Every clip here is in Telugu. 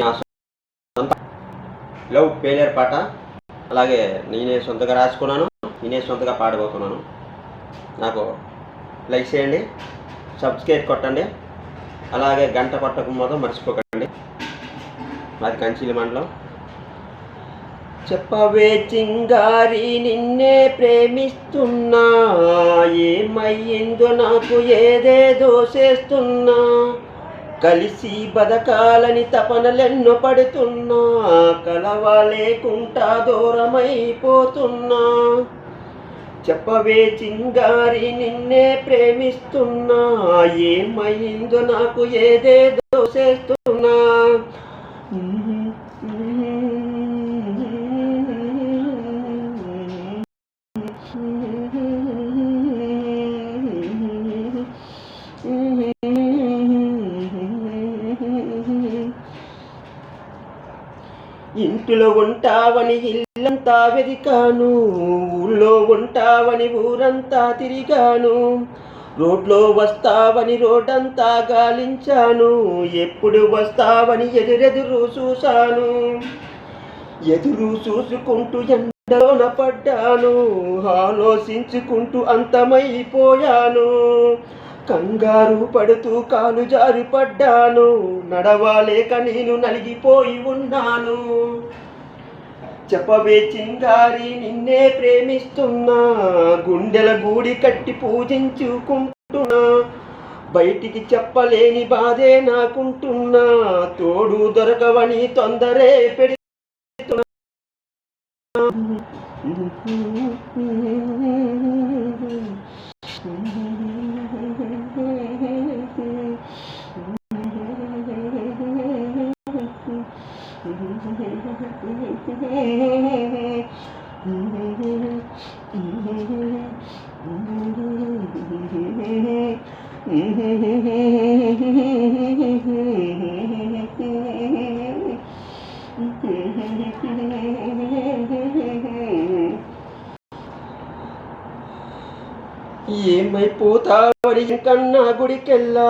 నా సొంత లవ్ ఫెయిలియర్ పాట. అలాగే నేనే సొంతగా రాసుకున్నాను, నేనే సొంతగా పాడబోతున్నాను. నాకు లైక్ చేయండి, సబ్స్క్రైబ్ కొట్టండి, అలాగే గంట కొట్టక మొదలు మర్చిపోకండి. మాది కంచిలి మండలం. చెప్పవే చింగారి నిన్నే ప్రేమిస్తున్నా, ఏమయ్యిందో నాకు ఏదేదో చేస్తున్నా, కలిసి బతకాలని తపనలెన్నో పడుతున్నా, కలవలేకుండా దూరమైపోతున్నా. చెప్పవే చింగారి నిన్నే ప్రేమిస్తున్నా, ఏమయ్యిందో నాకు ఏదేదో చేస్తున్నా. ఇంటిలో ఉంటావని ఇల్లంతా వెదికాను, ఊళ్ళో ఉంటావని ఊరంతా తిరిగాను, రోడ్లో వస్తావని రోడ్డంతా గాలించాను, ఎప్పుడు వస్తావని ఎదురెదురు చూశాను. ఎదురు చూసుకుంటూ ఎండలోన పడ్డాను, ఆలోచించుకుంటూ అంతమైపోయాను, కంగారు పడుతూ కాలు జారి పడ్డాను, నడవాలేక నేను నలిగిపోయి ఉన్నాను. చెప్పవే చింగారి నిన్నే ప్రేమిస్తున్నా, గుండెల గూడి కట్టి పూజించుకుంటున్నా, బయటికి చెప్పలేని బాధే నాకుంటున్నా, తోడు దొరకవని తొందరే పెడుతున్నా. ఏమైపోతావని కన్నా గుడికెళ్ళా,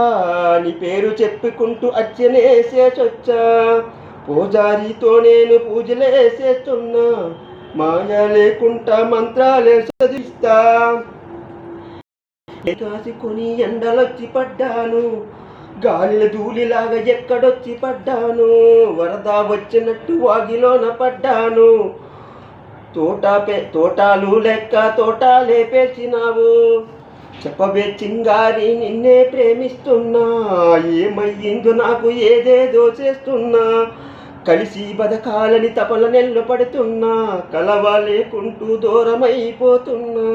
నీ పేరు చెప్పుకుంటూ అర్చనేసేసొచ్చా, పూజారితో నేను పూజలేసేస్తున్నా, మాయ లేకుండా మంత్రాలే చదివిస్తా. కాసుకొని ఎండలొచ్చి పడ్డాను, గాలిల ధూళిలాగా ఎక్కడొచ్చి పడ్డాను, వరద వచ్చినట్టు వాగిలోన పడ్డాను, తోటాలు లెక్క తోటాలే పేర్చినావు. చెప్పవే చింగారి నిన్నే ప్రేమిస్తున్నా, ఏమయ్యిందో నాకు ఏదేదో చేస్తున్నా, కలిసి బతకాలని తపన నెల్లు పడుతున్నా, కలవలేకుంటూ దూరమైపోతున్నా.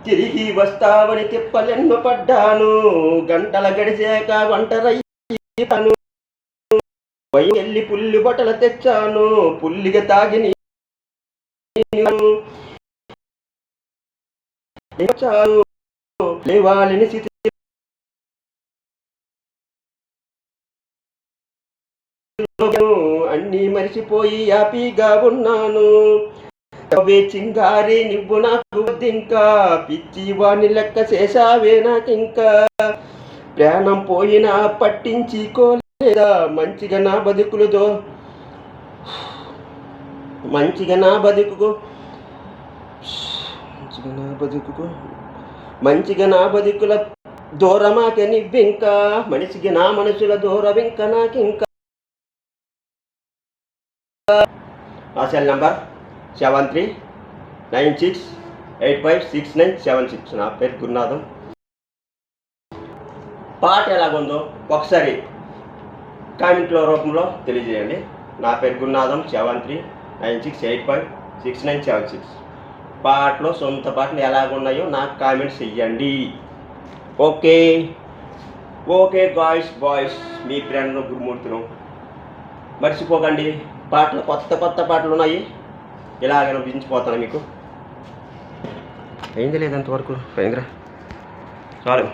తిరిగి వస్తావని తిప్పలెన్నో పడ్డాను, గంటల గడిచాక ఒంటరయ్యాను, వెళ్ళి పుల్లి బట్టలు తెచ్చాను, పుల్లిగా తాగి లేవాలని స్థితి అన్నీ మరిచిపోయి హ్యాపీగా ఉన్నాను. అవే చింగారి నువ్వు నాకు వద్దింకా, పిచ్చి వాణి లెక్క చేసావే నాకింకా, ప్రాణం పోయినా పట్టించుకోలేదా, మంచిగా నా బతుకులతో మంచిగా నా బతుకుల దూరమాకే నివ్వింకా, మనిషికి నా మనసుల దూరవింక నాకింకా. మా సెల్ నంబర్ 7396856976. నా పేరు గురునాథం. పాట ఎలాగుందో ఒకసారి కామెంట్లో రూపంలో తెలియజేయండి. నా పేరు గురునాథం, 7396856976. పాటలో సొంత పాటలు ఎలాగున్నాయో నాకు కామెంట్స్ చెయ్యండి. ఓకే గాయ్స్ బాయ్స్, మీ ఫ్రెండ్ గురుమూర్తులు. మర్చిపోకండి, పాటలు కొత్త పాటలు ఉన్నాయి, ఇలాగ వినిపించిపోతాను మీకు. అయింది లేదంతవరకు అయిందిరా చాలు.